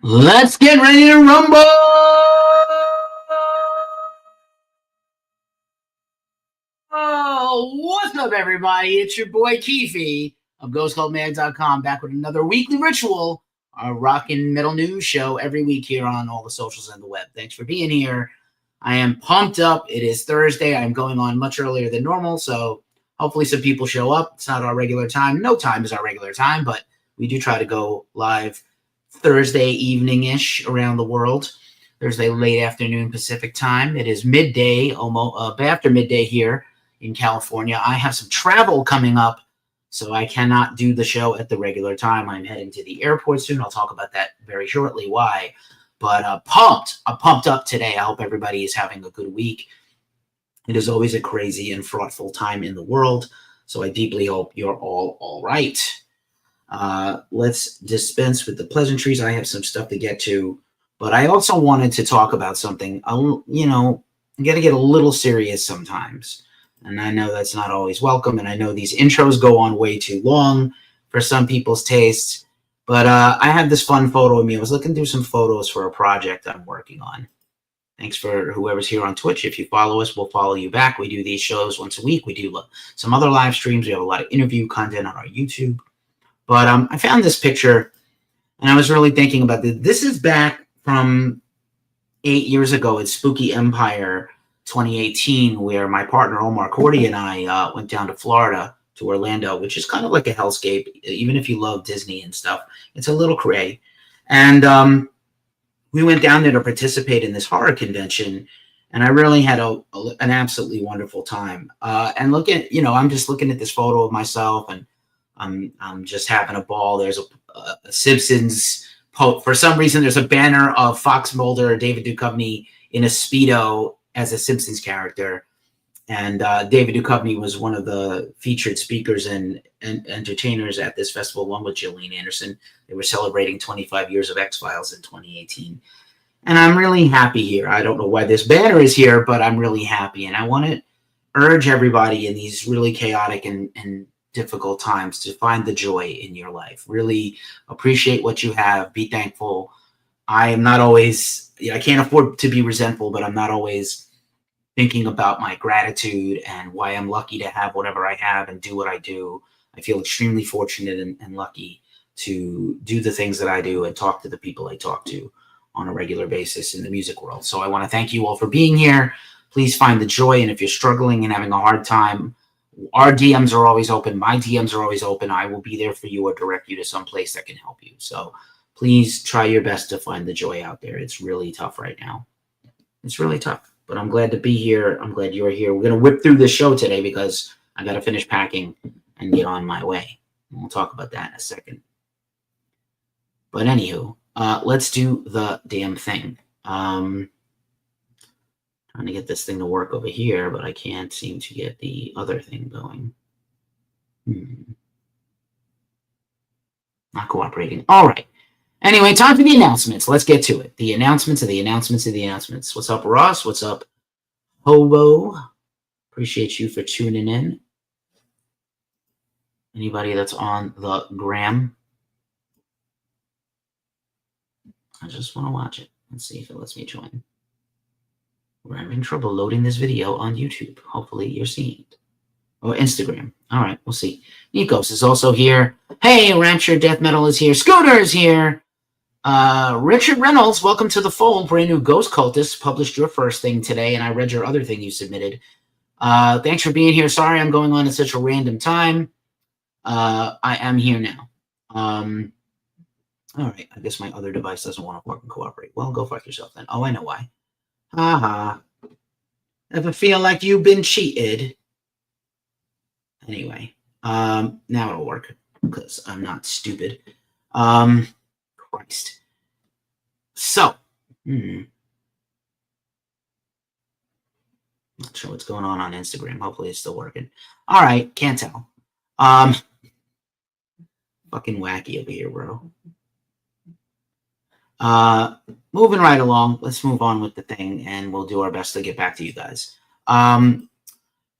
Let's get ready to rumble! Oh, what's up, everybody? It's your boy Keefy of GhostCultMag.com, back with another weekly ritual, our rock and metal news show every week here on all the socials and the web. Thanks for being here. I am pumped up. It is Thursday. I'm going on much earlier than normal, so hopefully some people show up. It's not our regular time. No time is our regular time, but we do try to go live Thursday evening-ish around the world. Thursday late afternoon Pacific time. It is midday, almost after midday here in California. I have some travel coming up, so I cannot do the show at the regular time. I'm heading to the airport soon. I'll talk about that very shortly, why. But I'm pumped up today. I hope everybody is having a good week. It is always a crazy and fraughtful time in the world, so I deeply hope you're all right. Let's dispense with the pleasantries. I have some stuff to get to, but I also wanted to talk about something. You know, I got to get a little serious sometimes, and I know that's not always welcome, and I know these intros go on way too long for some people's tastes, but I have this fun photo of me. I was looking through some photos for a project I'm working on. Thanks for whoever's here on Twitch. If you follow us, we'll follow you back. We do these shows once a week. We do some other live streams. We have a lot of interview content on our YouTube. But I found this picture, and I was really thinking about this. This is back from 8 years ago at Spooky Empire 2018, where my partner Omar Cordy and I went down to Florida, to Orlando, which is kind of like a hellscape. Even if you love Disney and stuff, it's a little cray. And we went down there to participate in this horror convention, and I really had an absolutely wonderful time. And look at, I'm just looking at this photo of myself, and I'm just having a ball. There's a Simpsons for some reason. There's a banner of Fox Mulder, David Duchovny in a Speedo as a Simpsons character, and David Duchovny was one of the featured speakers and entertainers at this festival, along with Gillian Anderson. They were celebrating 25 years of X-Files in 2018, and I'm really happy here. I don't know why this banner is here, but I'm really happy, and I want to urge everybody in these really chaotic and difficult times to find the joy in your life. Really appreciate what you have. Be thankful. I am not always, I can't afford to be resentful, but I'm not always thinking about my gratitude and why I'm lucky to have whatever I have and do what I do. I feel extremely fortunate and lucky to do the things that I do and talk to the people I talk to on a regular basis in the music world. So I want to thank you all for being here. Please find the joy. And if you're struggling and having a hard time, our DMs are always open. My DMs are always open. I will be there for you or direct you to some place that can help you. So please try your best to find the joy out there. It's really tough right now. It's really tough, but I'm glad to be here. I'm glad you're here. We're going to whip through this show today because I got to finish packing and get on my way. And we'll talk about that in a second. But anywho, let's do the damn thing. Trying to get this thing to work over here, but I can't seem to get the other thing going. Not cooperating. All right. Anyway, time for the announcements. Let's get to it. The announcements of the announcements of the announcements. What's up, Ross? What's up, Hobo? Appreciate you for tuning in. Anybody that's on the gram? I just want to watch it. Let's see if it lets me join. We're having trouble loading this video on YouTube. Hopefully you're seeing it. Or Instagram. All right, we'll see. Nikos is also here. Hey, Rapture Death Metal is here. Scooter is here. Richard Reynolds, welcome to the fold. Brand new Ghost Cultist. Published your first thing today, and I read your other thing you submitted. Thanks for being here. Sorry I'm going on at such a random time. I am here now. All right, I guess my other device doesn't want to fucking cooperate. Well, go fuck yourself then. Oh, I know why. Haha. Ever feel like you've been cheated? Anyway, now it'll work because I'm not stupid. Christ. So, not sure what's going on Instagram. Hopefully it's still working. All right, can't tell. Fucking wacky over here, bro. Moving right along, let's move on with the thing, and we'll do our best to get back to you guys.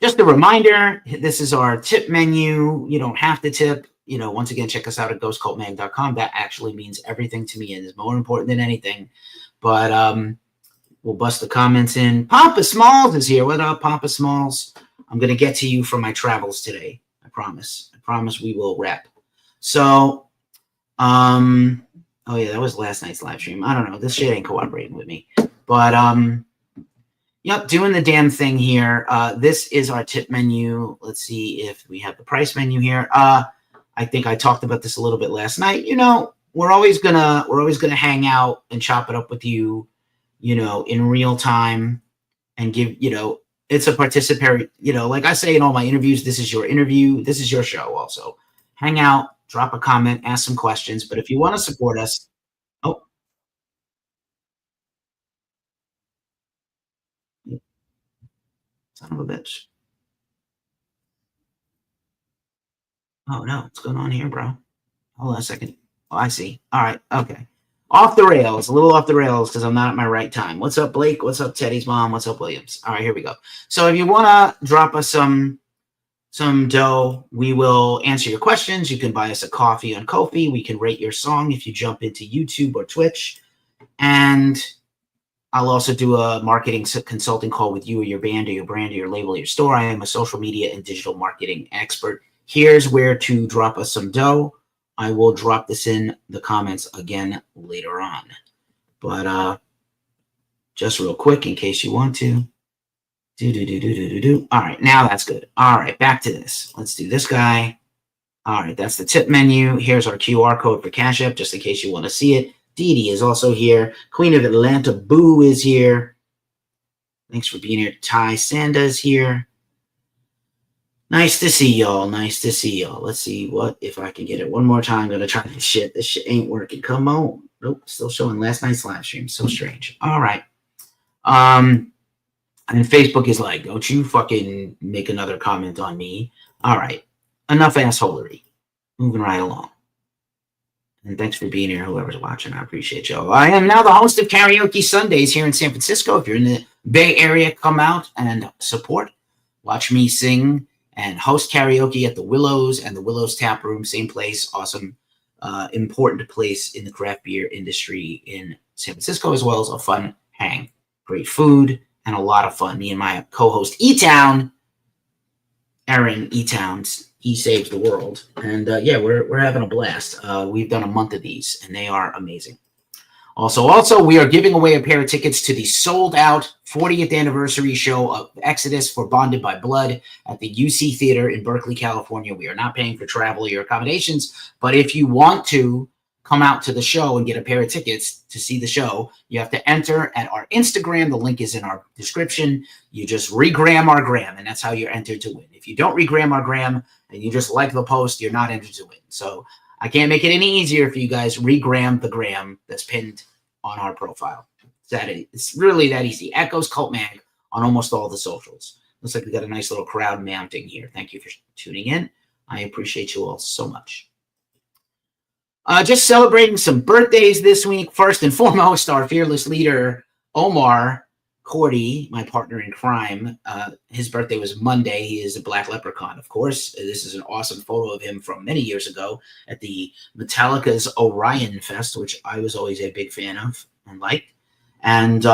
Just a reminder, this is our tip menu. You don't have to tip. once again, check us out at ghostcultmag.com. That actually means everything to me and is more important than anything. But we'll bust the comments in. Papa Smalls is here. What up, Papa Smalls? I'm going to get to you from my travels today. I promise. I promise we will wrap. So, oh yeah, that was last night's live stream. I don't know. This shit ain't cooperating with me. But, yep, doing the damn thing here. This is our tip menu. Let's see if we have the price menu here. I think I talked about this a little bit last night. We're always gonna hang out and chop it up with you, in real time, and give, it's a participatory, like I say in all my interviews, this is your interview, this is your show also. Hang out, drop a comment, ask some questions, but if you want to support us, oh, son of a bitch. Oh no, what's going on here, bro? Hold on a second. Oh, I see. All right. Okay. Off the rails, a little off the rails because I'm not at my right time. What's up, Blake? What's up, Teddy's mom? What's up, Williams? All right, here we go. So if you want to drop us some dough, we will answer your questions. You can buy us a coffee on Ko-fi. We can rate your song if you jump into YouTube or Twitch. And I'll also do a marketing consulting call with you or your band or your brand or your label or your store. I am a social media and digital marketing expert. Here's where to drop us some dough. I will drop this in the comments again later on. But just real quick, in case you want to. All right, now that's good. All right, back to this. Let's do this guy. All right, that's the tip menu. Here's our QR code for Cash App, just in case you want to see it. Dee Dee is also here. Queen of Atlanta, Boo is here. Thanks for being here. Ty Sanda's here. Nice to see y'all. Nice to see y'all. Let's see if I can get it one more time. I'm going to try this shit. This shit ain't working. Come on. Nope. Still showing last night's live stream. So strange. All right. And Facebook is like, don't you fucking make another comment on me. All right. Enough assholery. Moving right along. And thanks for being here, whoever's watching. I appreciate y'all. I am now the host of Karaoke Sundays here in San Francisco. If you're in the Bay Area, come out and support. Watch me sing and host karaoke at the Willows and the Willows Tap Room, same place, awesome, important place in the craft beer industry in San Francisco, as well as a fun hang. Great food and a lot of fun. Me and my co-host E-Town, Aaron E-Towns, he saves the world. And yeah, we're having a blast. We've done a month of these, and they are amazing. Also, we are giving away a pair of tickets to the sold-out 40th anniversary show of Exodus for Bonded by Blood at the UC Theater in Berkeley, California. We are not paying for travel or your accommodations, but if you want to come out to the show and get a pair of tickets to see the show, you have to enter at our Instagram. The link is in our description. You just regram our gram, and that's how you're entered to win. If you don't regram our gram and you just like the post, you're not entered to win. So I can't make it any easier for you guys. Regram the gram that's pinned on our profile. It's really that easy. Echoes Cult Mag on almost all the socials. Looks like we got a nice little crowd mounting here. Thank you for tuning in. I appreciate you all so much. Just celebrating some birthdays this week. First and foremost, our fearless leader, Omar Cordy, my partner in crime. His birthday was Monday. He is a black leprechaun, of course. This is an awesome photo of him from many years ago at the Metallica's Orion Fest, which I was always a big fan of and liked. And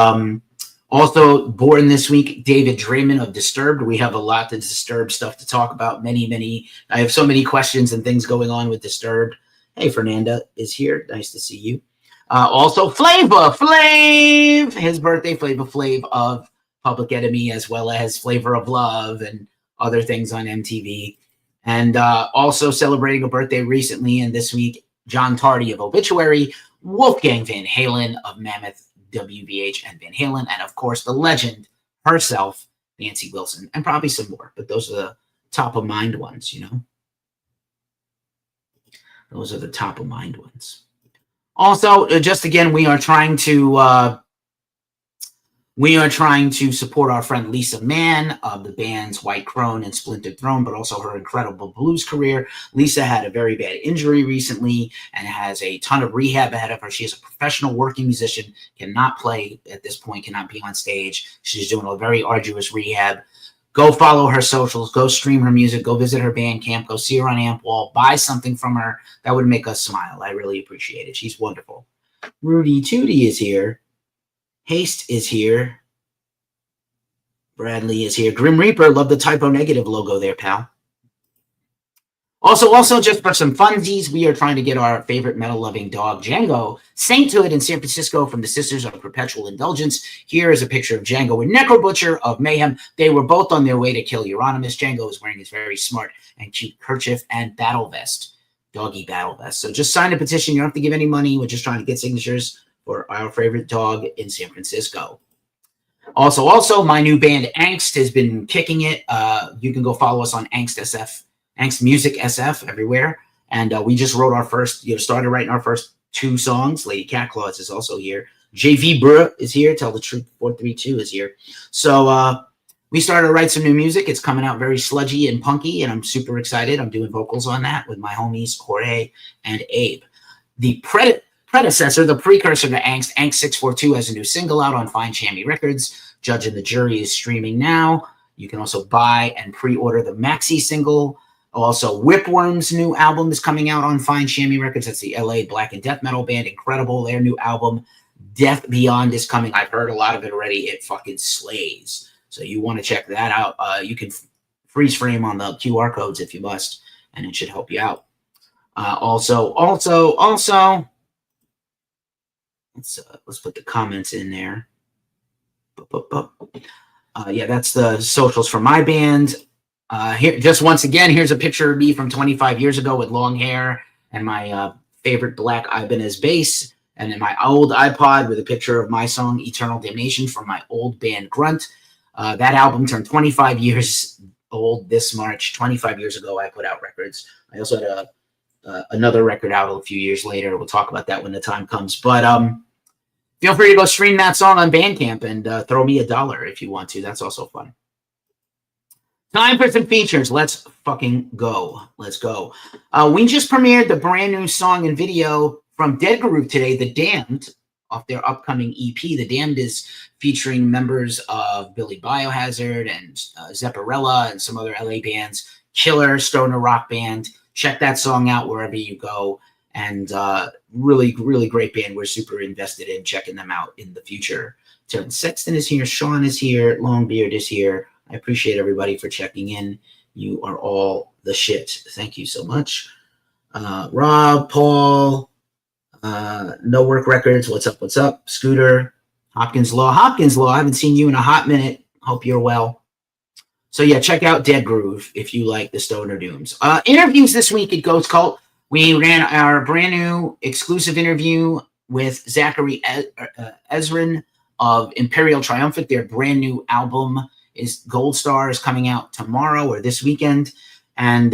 also born this week, David Draymond of Disturbed. We have a lot of Disturbed stuff to talk about. I have so many questions and things going on with Disturbed. Hey, Fernanda is here. Nice to see you. Also, Flavor Flav, his birthday, Flavor Flav of Public Enemy, as well as Flavor of Love and other things on MTV. And also celebrating a birthday recently and this week, John Tardy of Obituary, Wolfgang Van Halen of Mammoth, WVH, and Van Halen, and of course, the legend herself, Nancy Wilson, and probably some more. But those are the top of mind ones, Those are the top of mind ones. Also, just again, we are trying to support our friend Lisa Mann of the bands White Crone and Splintered Throne, but also her incredible blues career. Lisa had a very bad injury recently and has a ton of rehab ahead of her. She is a professional working musician, cannot play at this point, cannot be on stage. She's doing a very arduous rehab. Go follow her socials. Go stream her music. Go visit her Bandcamp. Go see her on Ampwall. Buy something from her. That would make us smile. I really appreciate it. She's wonderful. Rudy Tootie is here. Haste is here. Bradley is here. Grim Reaper, love the typo negative logo there, pal. Also, just for some funsies, we are trying to get our favorite metal-loving dog, Django, Sainthood in San Francisco from the Sisters of Perpetual Indulgence. Here is a picture of Django with Necro Butcher of Mayhem. They were both on their way to kill Euronymous. Django is wearing his very smart and cute kerchief and battle vest, doggy battle vest. So just sign a petition. You don't have to give any money. We're just trying to get signatures for our favorite dog in San Francisco. Also, my new band Angst has been kicking it. You can go follow us on Angst SF. Angst Music SF everywhere. And we just wrote our first, started writing our first 2 songs. Lady Cat Claws is also here. JV Bruh is here. Tell the Truth 432 is here. So we started to write some new music. It's coming out very sludgy and punky, and I'm super excited. I'm doing vocals on that with my homies Jorge and Abe. The predecessor, the precursor to Angst, Angst 642 has a new single out on Fine Shammy Records. Judge and the Jury is streaming now. You can also buy and pre-order the maxi single. Also, Whipworm's new album is coming out on Fine Shammy Records. That's the LA black and death metal band. Incredible. Their new album, Death Beyond, is coming. I've heard a lot of it already. It fucking slays. So you want to check that out. You can freeze frame on the QR codes if you must, and it should help you out. Also, let's put the comments in there. Yeah, that's the socials for my band. Here, just once again, here's a picture of me from 25 years ago with long hair and my favorite black Ibanez bass, and then my old iPod with a picture of my song Eternal Damnation from my old band Grunt. That album turned 25 years old this March. 25 years ago, I put out records. I also had another record out a few years later. We'll talk about that when the time comes. But feel free to go stream that song on Bandcamp and throw me $1 if you want to. That's also fun. Time for some features. Let's fucking go. Let's go. We just premiered the brand new song and video from Dead Groove today, The Damned, off their upcoming EP. The Damned is featuring members of Billy Biohazard and Zepparella and some other LA bands. Killer stoner rock band. Check that song out wherever you go. And really, really great band. We're super invested in checking them out in the future. Terrence Sexton is here. Sean is here. Longbeard is here. I appreciate everybody for checking in. You are all the shit. Thank you so much. Rob, Paul, No Work Records. What's up? What's up? Scooter, Hopkins Law. Hopkins Law, I haven't seen you in a hot minute. Hope you're well. So yeah, check out Dead Groove if you like the Stoner Dooms. Interviews this week at Ghost Cult. We ran our brand new exclusive interview with Zachary Ezrin of Imperial Triumphant. Their brand new album is Gold Star is coming out tomorrow or this weekend. And,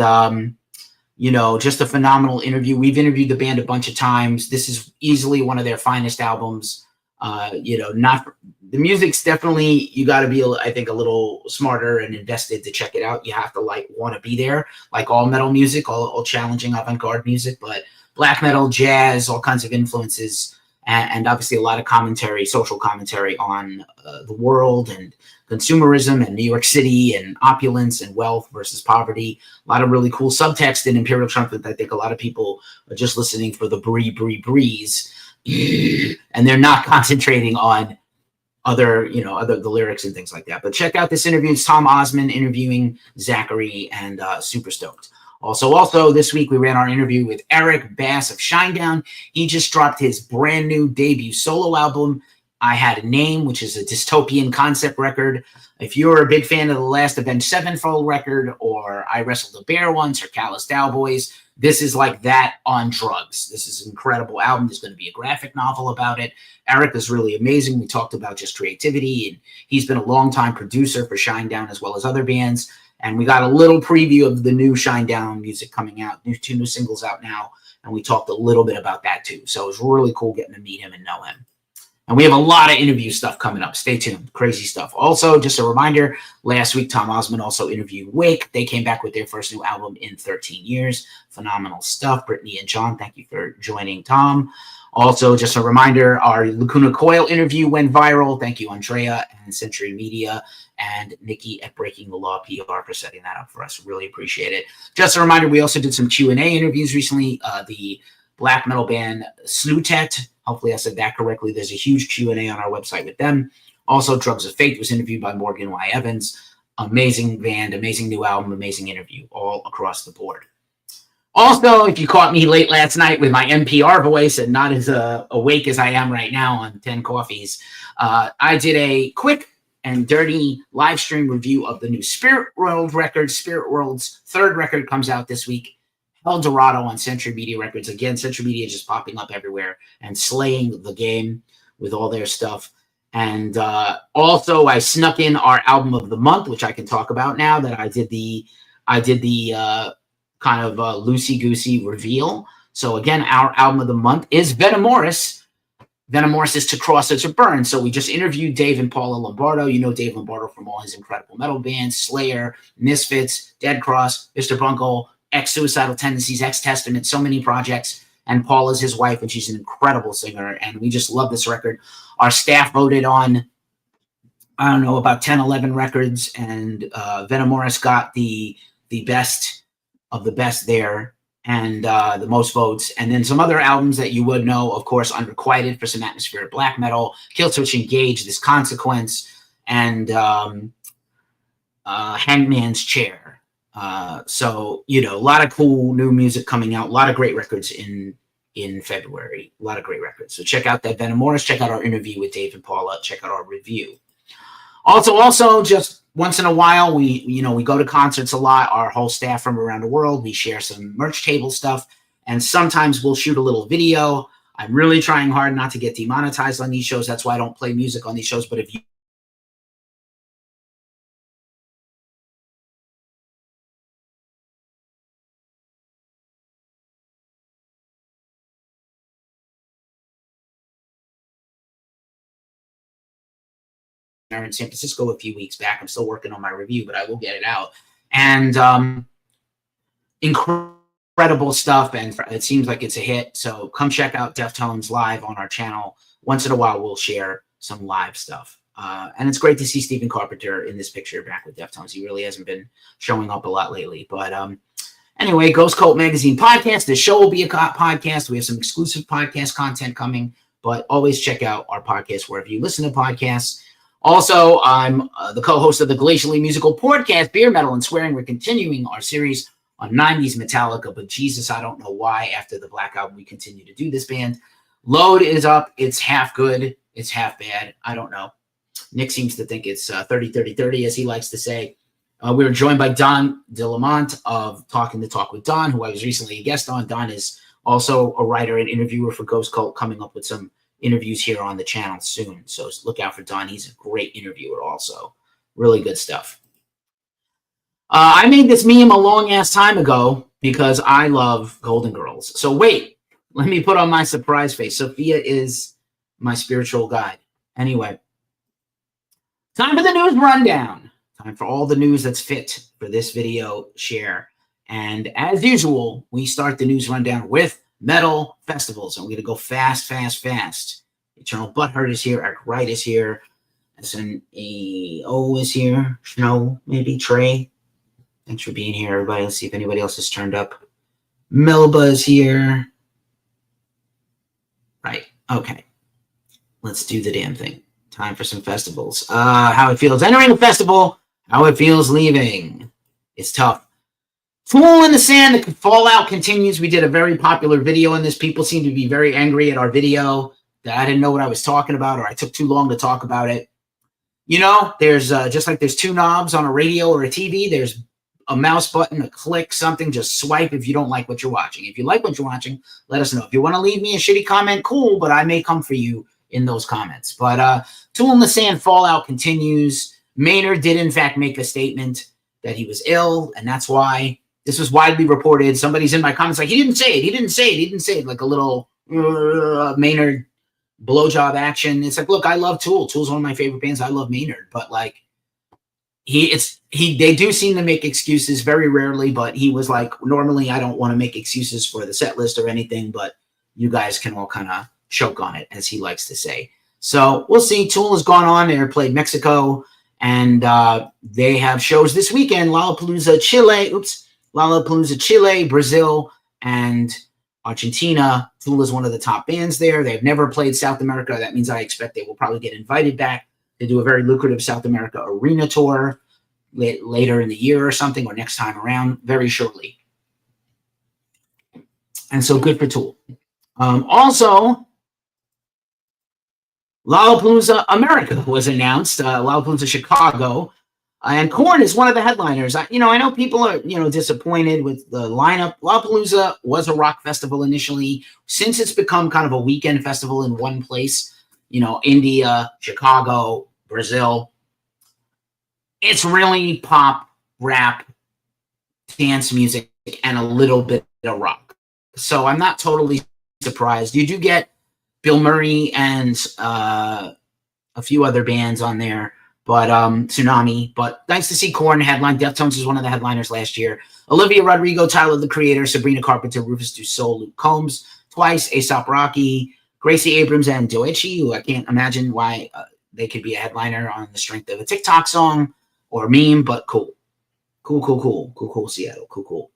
just a phenomenal interview. We've interviewed the band a bunch of times. This is easily one of their finest albums. Not the music's definitely, you got to be, I think, a little smarter and invested to check it out. You have to want to be there, like all metal music, all challenging avant-garde music, but black metal, jazz, all kinds of influences, and obviously a lot of commentary, social commentary on the world and consumerism and New York City and opulence and wealth versus poverty. A lot of really cool subtext in Imperial Trumpet. I think a lot of people are just listening for the breeze, and they're not concentrating on the lyrics and things like that. But check out this interview. It's Tom Osmond interviewing Zachary, and super stoked. Also, this week we ran our interview with Eric Bass of Shinedown. He just dropped his brand new debut solo album, I Had a Name, which is a dystopian concept record. If you're a big fan of the last Avenged Sevenfold record, or I Wrestled a Bear Once, or Calloused Cowboys, this is like that on drugs. This is an incredible album. There's going to be a graphic novel about it. Eric is really amazing. We talked about just creativity, and he's been a longtime producer for Shinedown as well as other bands. And we got a little preview of the new Shinedown music coming out. 2 new singles out now, and we talked a little bit about that too. So it was really cool getting to meet him and know him. And we have a lot of interview stuff coming up. Stay tuned. Crazy stuff. Also, just a reminder, last week, Tom Osmond also interviewed Wake. They came back with their first new album in 13 years. Phenomenal stuff. Brittany and John, thank you for joining Tom. Also, just a reminder, our Lacuna Coil interview went viral. Thank you, Andrea and Century Media and Nikki at Breaking the Law PR for setting that up for us. Really appreciate it. Just a reminder, we also did some Q&A interviews recently. The black metal band Slutet, hopefully I said that correctly. There's a huge Q&A on our website with them. Also, Drugs of Fate was interviewed by Morgan Y. Evans. Amazing band, amazing new album, amazing interview, all across the board. Also, if you caught me late last night with my NPR voice and not as awake as I am right now on 10 coffees, I did a quick and dirty live stream review of the new Spirit World record. Spirit World's third record comes out this week. El Dorado on Century Media Records. Again, Century Media just popping up everywhere and slaying the game with all their stuff. And also, I snuck in our album of the month, which I can talk about now that I did the kind of loosey-goosey reveal. So again, our album of the month is Venemoris. Venemoris is To Cross or to Burn. So we just interviewed Dave and Paula Lombardo. You know Dave Lombardo from all his incredible metal bands, Slayer, Misfits, Dead Cross, Mr. Bungle, Ex-Suicidal Tendencies, Ex-Testament, so many projects. And Paula's his wife, and she's an incredible singer. And we just love this record. Our staff voted on, I don't know, about 10, 11 records. And Venemoris got the best of the best there, and the most votes. And then some other albums that you would know, of course, Unrequited for some atmospheric black metal, Killswitch Engage, This Consequence, and Hangman's Chair. So, you know, a lot of cool new music coming out, a lot of great records in February, a lot of great records. So check out that Venemoris, check out our interview with Dave and Paula, check out our review. Also, just once in a while, we go to concerts a lot. Our whole staff from around the world, we share some merch table stuff, and sometimes we'll shoot a little video. I'm really trying hard not to get demonetized on these shows. That's why I don't play music on these shows. But if you in San Francisco a few weeks back, I'm still working on my review, but I will get it out. And incredible stuff, and it seems like it's a hit. So come check out Deftones live on our channel. Once in a while, we'll share some live stuff. And it's great to see Stephen Carpenter in this picture back with Deftones. He really hasn't been showing up a lot lately. But anyway, Ghost Cult Magazine podcast. This show will be a podcast. We have some exclusive podcast content coming, but always check out our podcast wherever you listen to podcasts. Also, I'm the co-host of the Glacially Musical podcast, Beer, Metal, and Swearing. We're continuing our series on 90s Metallica, but Jesus, I don't know why after the Black Album we continue to do this band. Load is up. It's half good. It's half bad. I don't know. Nick seems to think it's 30-30-30, as he likes to say. We were joined by Don DeLamont of Talking the Talk with Don, who I was recently a guest on. Don is also a writer and interviewer for Ghost Cult, coming up with some interviews here on the channel soon. So look out for Don. He's a great interviewer also. Really good stuff. I made this meme a long-ass time ago because I love Golden Girls. So wait, let me put on my surprise face. Sophia is my spiritual guide. Anyway, time for the news rundown. Time for all the news that's fit for this video share. And as usual, we start the news rundown with metal festivals. And we're going to go fast. Eternal Butthurt is here. Eric Wright is here. SNEO is here. Snow, maybe. Trey. Thanks for being here, everybody. Let's see if anybody else has turned up. Melba is here. Right. Okay. Let's do the damn thing. Time for some festivals. How it feels entering a festival. How it feels leaving. It's tough. Tool in the Sand, the fallout continues. We did a very popular video on this. People seem to be very angry at our video that I didn't know what I was talking about, or I took too long to talk about it. You know, there's just like there's two knobs on a radio or a TV. There's a mouse button, a click, something. Just swipe if you don't like what you're watching. If you like what you're watching, let us know. If you want to leave me a shitty comment, cool, but I may come for you in those comments. But Tool in the Sand fallout continues. Maynard did, in fact, make a statement that he was ill, and that's why this was widely reported. Somebody's in my comments like, he didn't say it, like a little Maynard blowjob action. It's like, look, I love Tool. Tool's one of my favorite bands. I love Maynard, but like, they do seem to make excuses very rarely, but he was like, normally I don't want to make excuses for the set list or anything, but you guys can all kind of choke on it, as he likes to say. So we'll see. Tool has gone on there, played Mexico, and they have shows this weekend. Lollapalooza, Chile, Brazil, and Argentina. Tool is one of the top bands there. They've never played South America. That means I expect they will probably get invited back to do a very lucrative South America arena tour later in the year or something, or next time around, very shortly. And so good for Tool. Also, Lollapalooza America was announced, Lollapalooza Chicago, and Korn is one of the headliners. I know people are, disappointed with the lineup. Lollapalooza was a rock festival initially. Since it's become kind of a weekend festival in one place, India, Chicago, Brazil, it's really pop, rap, dance music, and a little bit of rock. So I'm not totally surprised. You do get Bill Murray and a few other bands on there, but Tsunami. But nice to see Korn headline. Deftones was one of the headliners last year. Olivia Rodrigo, Tyler the Creator, Sabrina Carpenter, Rufus Du Sol, Luke Combs, Twice, A$AP Rocky, Gracie Abrams, and Doechi, who I can't imagine why they could be a headliner on the strength of a TikTok song or meme, but cool. Cool, Seattle. Cool.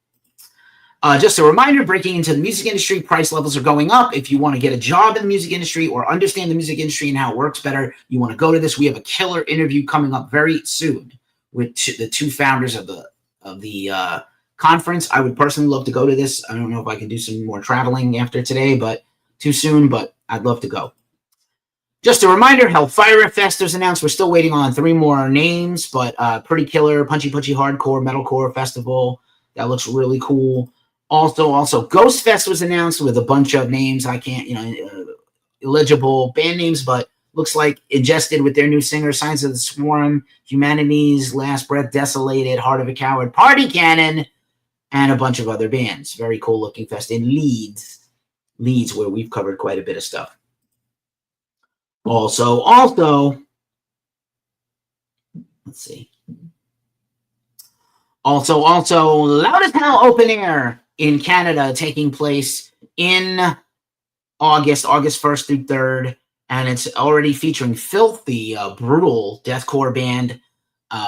Just a reminder, breaking into the music industry, price levels are going up. If you want to get a job in the music industry or understand the music industry and how it works better, you want to go to this. We have a killer interview coming up very soon with the two founders of the conference. I would personally love to go to this. I don't know if I can do some more traveling after today, but too soon, but I'd love to go. Just a reminder, Hellfire Fest was announced. We're still waiting on 3 more names, but pretty killer, punchy, hardcore, metalcore festival. That looks really cool. Also, Ghost Fest was announced with a bunch of names. I can't, illegible band names, but looks like Ingested with their new singer, Signs of the Swarm, Humanity's Last Breath, Desolated, Heart of a Coward, Party Cannon, and a bunch of other bands. Very cool looking fest in Leeds, where we've covered quite a bit of stuff. Also, let's see. Also, Loud as Hell Open Air in Canada taking place in August 1st through 3rd, and it's already featuring Filth, the brutal deathcore band,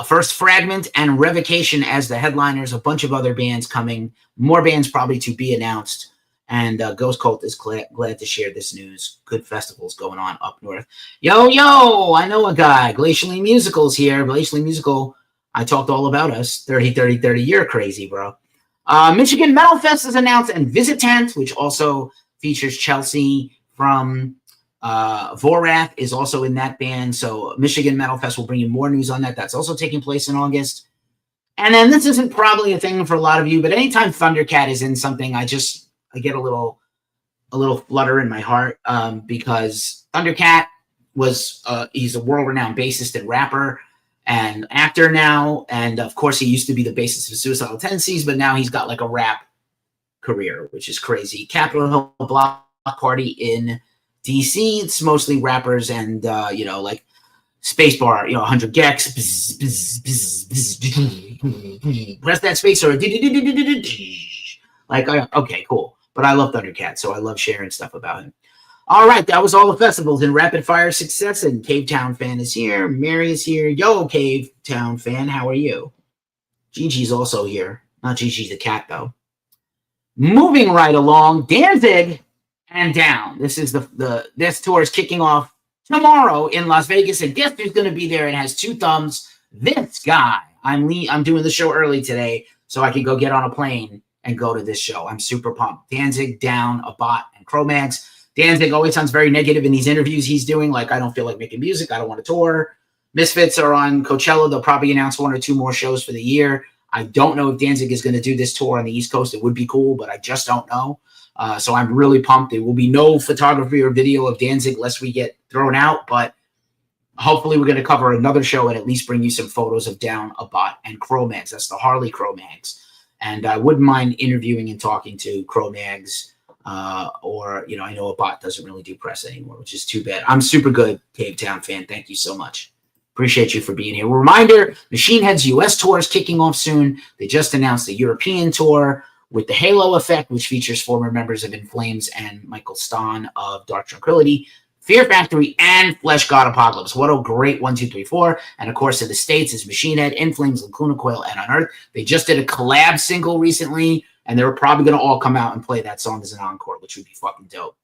First Fragment, and Revocation as the headliners. A bunch of other bands coming, more bands probably to be announced. And Ghost Cult is glad to share this news. Good festivals going on up north. Yo, I know a guy. Glacially Musical's here. Glacially Musical, I talked all about us. 30. You're crazy, bro. Michigan Metal Fest is announced, and Visitant, which also features Chelsea from Vorath, is also in that band. So Michigan Metal Fest will bring you more news on that. That's also taking place in August. And then this isn't probably a thing for a lot of you, but anytime Thundercat is in something, I get a little flutter in my heart because Thundercat was he's a world-renowned bassist and rapper and actor now, and of course he used to be the bassist of Suicidal Tendencies, but now he's got like a rap career, which is crazy. Capitol Hill Block Party in DC, it's mostly rappers and like Spacebar, 100 gex, press that space or like okay, cool. But I love Thundercat, so I love sharing stuff about him. All right, that was all the festivals in rapid fire success, and Cave Town Fan is here. Mary is here. Yo, Cave Town Fan, how are you? Gigi's also here. Not Gigi the cat, though. Moving right along, Danzig and Down. This is this tour is kicking off tomorrow in Las Vegas, and guess who's going to be there? It has 2 thumbs. This guy. I'm doing the show early today, so I can go get on a plane and go to this show. I'm super pumped. Danzig, Down, Abbott, and Cro-Mags. Danzig always sounds very negative in these interviews he's doing. Like, I don't feel like making music. I don't want to tour. Misfits are on Coachella. They'll probably announce 1 or 2 more shows for the year. I don't know if Danzig is going to do this tour on the East Coast. It would be cool, but I just don't know. So I'm really pumped. There will be no photography or video of Danzig lest we get thrown out, but hopefully we're going to cover another show and at least bring you some photos of Down, Abbott, and Cro-Mags. That's the Harley Cro-Mags. And I wouldn't mind interviewing and talking to Cro-Mags. Or I know Abbott doesn't really do press anymore, which is too bad. I'm super good, Cave Town Fan. Thank you so much. Appreciate you for being here. Reminder, Machine Head's U.S. tour is kicking off soon. They just announced the European tour with The Halo Effect, which features former members of In Flames and Michael Stahn of Dark Tranquillity, Fear Factory, and Flesh God Apocalypse. What a great 1, 2, 3, 4. And of course, in the States is Machine Head, In Flames, Lacuna Coil, and Unearth. They just did a collab single recently, and they're probably going to all come out and play that song as an encore, which would be fucking dope.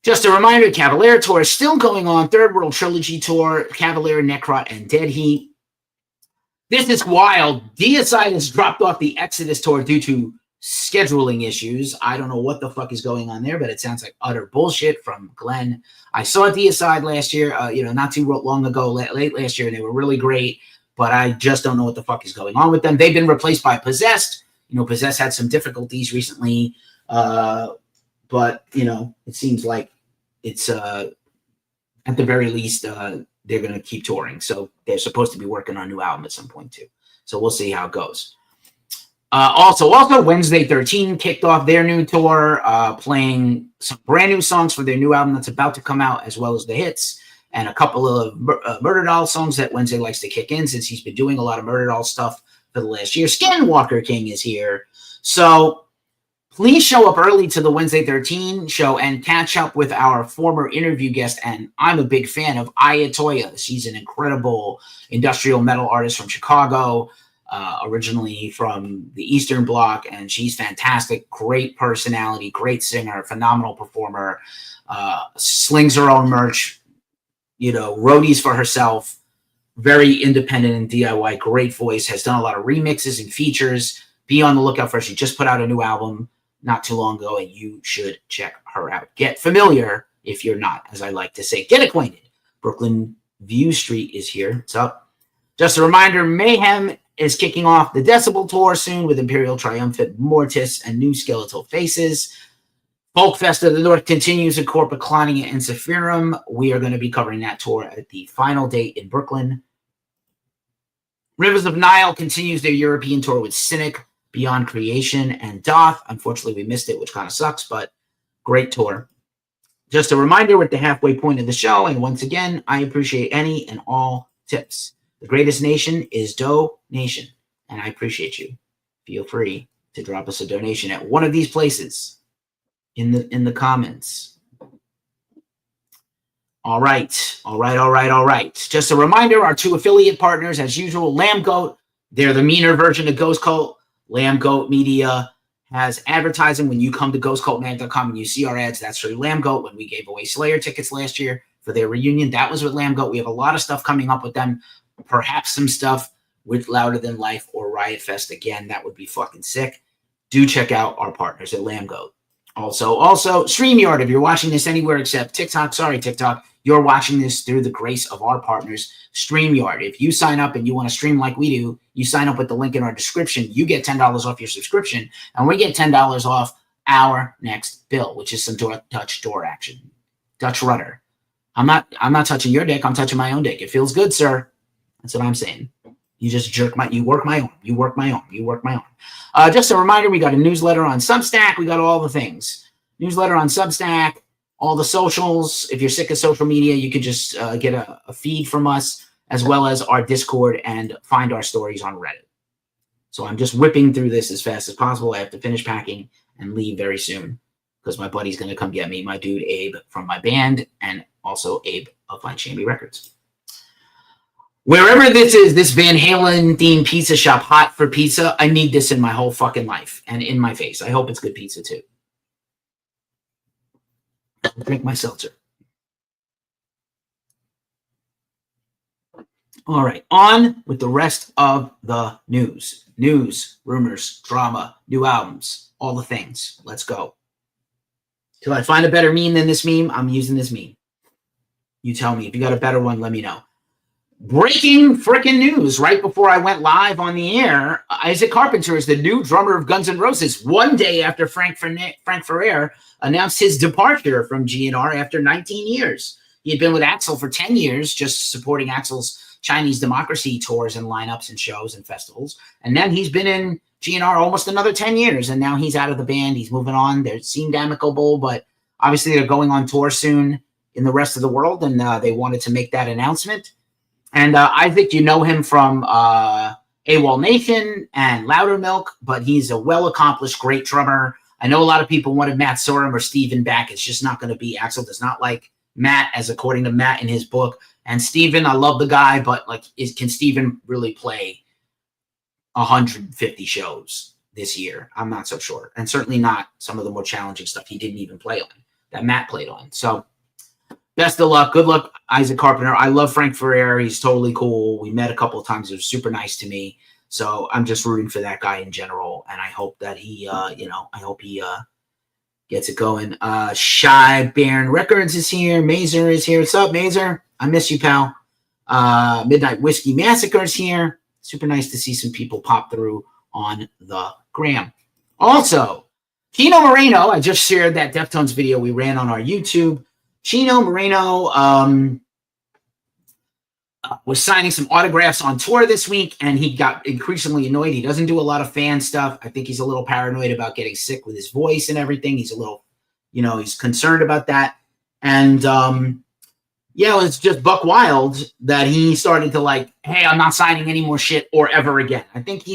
Just a reminder, Cavalier Tour is still going on. Third World Trilogy Tour, Cavalier, Necrot, and Dead Heat. This is wild. Deicide has dropped off the Exodus Tour due to scheduling issues. I don't know what the fuck is going on there, but it sounds like utter bullshit from Glenn. I saw Deicide last year, not too long ago, late last year, and they were really great, but I just don't know what the fuck is going on with them. They've been replaced by Possessed. Possessed had some difficulties recently, but, it seems like it's, at the very least, they're going to keep touring. So they're supposed to be working on a new album at some point, too. So we'll see how it goes. Also, Wednesday 13 kicked off their new tour, playing some brand new songs for their new album that's about to come out, as well as the hits, and a couple of Murder Doll songs that Wednesday likes to kick in since he's been doing a lot of Murder Doll stuff for the last year. Skinwalker King is here. So please show up early to the Wednesday 13 show and catch up with our former interview guest. And I'm a big fan of Ayatoya. She's an incredible industrial metal artist from Chicago, originally from the Eastern Bloc. And she's fantastic. Great personality, great singer, phenomenal performer, slings her own merch, roadies for herself, very independent and DIY, great voice, has done a lot of remixes and features. Be on the lookout for her. She just put out a new album not too long ago, and you should check her out. Get familiar if you're not, as I like to say. Get acquainted. Brooklyn View Street is here. What's up? Just a reminder, Mayhem is kicking off the Decibel Tour soon with Imperial Triumphant Mortis and New Skeletal Faces. Folk Fest of the North continues in Corpus Claudia and Sephirum. We are going to be covering that tour at the final date in Brooklyn. Rivers of Nile continues their European tour with Cynic, Beyond Creation, and Doth. Unfortunately, we missed it, which kind of sucks, but great tour. Just a reminder, we're at the halfway point of the show, and once again, I appreciate any and all tips. The greatest nation is donation, and I appreciate you. Feel free to drop us a donation at one of these places in the comments. All right. Just a reminder, our two affiliate partners, as usual, Lambgoat, they're the meaner version of Ghost Cult. Lambgoat Media has advertising. When you come to ghostcultmag.com and you see our ads, that's through Lambgoat. When we gave away Slayer tickets last year for their reunion, that was with Lambgoat. We have a lot of stuff coming up with them, perhaps some stuff with Louder Than Life or Riot Fest again. That would be fucking sick. Do check out our partners at Lambgoat. Also, StreamYard, if you're watching this anywhere except TikTok, sorry, TikTok, you're watching this through the grace of our partners, StreamYard. If you sign up and you want to stream like we do, you sign up with the link in our description, you get $10 off your subscription, and we get $10 off our next bill, which is some Dutch door action. Dutch rudder. I'm not touching your dick, I'm touching my own dick. It feels good, sir. That's what I'm saying. You just you work my arm. Just a reminder, we got a newsletter on Substack. We got all the things. Newsletter on Substack, all the socials. If you're sick of social media, you can just get a feed from us, as well as our Discord, and find our stories on Reddit. So I'm just whipping through this as fast as possible. I have to finish packing and leave very soon because my buddy's going to come get me, my dude Abe from my band, and also Abe of Fine Shamby Records. Wherever this is, this Van Halen themed pizza shop, hot for pizza, I need this in my whole fucking life and in my face. I hope it's good pizza too. I'll drink my seltzer. All right, on with the rest of the news. News, rumors, drama, new albums, all the things. Let's go. Till I find a better meme than this meme, I'm using this meme. You tell me. If you got a better one, let me know. Breaking freaking news right before I went live on the air. Isaac Carpenter is the new drummer of Guns N' Roses, one day after Frank Ferrer announced his departure from GNR after 19 years. He had been with Axl for 10 years, just supporting Axl's Chinese Democracy tours and lineups and shows and festivals. And then he's been in GNR almost another 10 years, and now he's out of the band. He's moving on. They seemed amicable, but obviously they're going on tour soon in the rest of the world, and they wanted to make that announcement. And I think you know him from AWOL Nation and Loudermilk, but he's a well-accomplished, great drummer. I know a lot of people wanted Matt Sorum or Steven back. It's just not going to be. Axl does not like Matt, as according to Matt in his book. And Steven, I love the guy, but like, can Steven really play 150 shows this year? I'm not so sure. And certainly not some of the more challenging stuff he didn't even play on, that Matt played on. So best of luck. Good luck, Isaac Carpenter. I love Frank Ferrer. He's totally cool. We met a couple of times. He was super nice to me. So I'm just rooting for that guy in general. And I hope that he, gets it going. Shy Baron Records is here. Mazer is here. What's up, Mazer? I miss you, pal. Midnight Whiskey Massacre is here. Super nice to see some people pop through on the gram. Also, Chino Moreno. I just shared that Deftones video we ran on our YouTube. Chino Moreno was signing some autographs on tour this week, and he got increasingly annoyed. He doesn't do a lot of fan stuff. I think he's a little paranoid about getting sick with his voice and everything. He's a little, he's concerned about that. And, it's just buck wild that he started to like, hey, I'm not signing any more shit or ever again. I think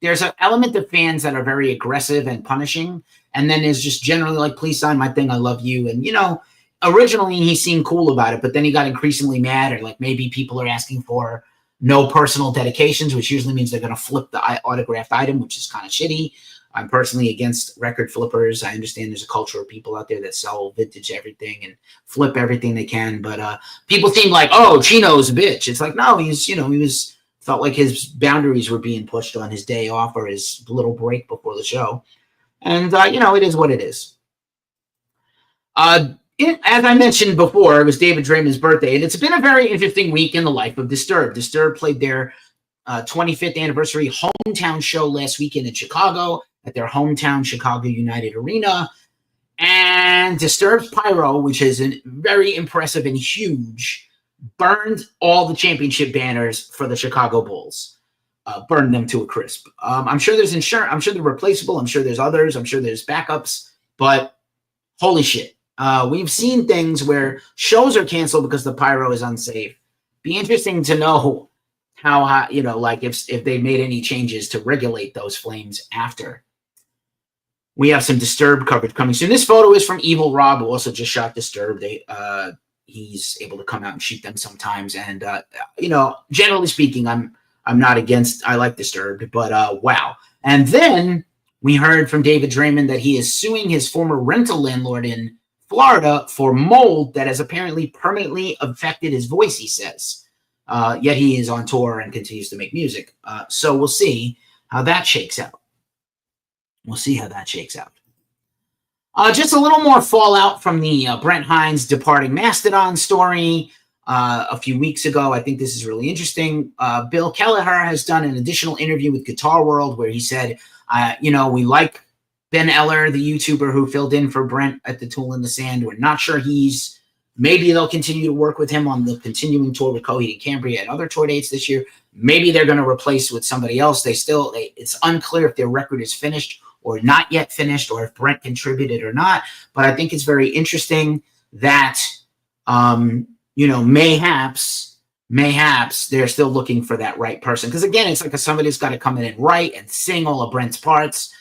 there's an element of fans that are very aggressive and punishing. And then there's just generally like, please sign my thing. I love you. And, originally he seemed cool about it, but then he got increasingly mad, or like maybe people are asking for no personal dedications, which usually means they're going to flip the autographed item, which is kind of shitty. I'm personally against record flippers. I understand there's a culture of people out there that sell vintage everything and flip everything they can. But people seem like, oh, Chino's a bitch. It's like, no, felt like his boundaries were being pushed on his day off or his little break before the show. And, it is what it is. As I mentioned before, it was David Draymond's birthday, and it's been a very interesting week in the life of Disturbed. Disturbed played their 25th anniversary hometown show last weekend in Chicago at their hometown Chicago United Arena. And Disturbed's Pyro, which is very impressive and huge, burned all the championship banners for the Chicago Bulls. Burned them to a crisp. I'm sure there's insurance. I'm sure they're replaceable. I'm sure there's others. I'm sure there's backups. But holy shit. We've seen things where shows are canceled because the pyro is unsafe. Be interesting to know how if they made any changes to regulate those flames after. We have some Disturbed coverage coming soon. This photo is from Evil Rob, who also just shot Disturbed. He's able to come out and shoot them sometimes. And, generally speaking, I'm not against, I like Disturbed, but wow. And then we heard from David Draymond that he is suing his former rental landlord in Florida for mold that has apparently permanently affected his voice, he says. Yet he is on tour and continues to make music. So we'll see how that shakes out. Just a little more fallout from the Brent Hines departing Mastodon story a few weeks ago. I think this is really interesting. Bill Kelleher has done an additional interview with Guitar World where he said, we like Ben Eller, the YouTuber who filled in for Brent at the Tool in the Sand. We're not sure maybe they'll continue to work with him on the continuing tour with Coheed and Cambria and other tour dates this year. Maybe they're going to replace with somebody else. It's unclear if their record is finished or not yet finished, or if Brent contributed or not. But I think it's very interesting that, mayhaps they're still looking for that right person. Because again, it's like somebody's got to come in and write and sing all of Brent's parts.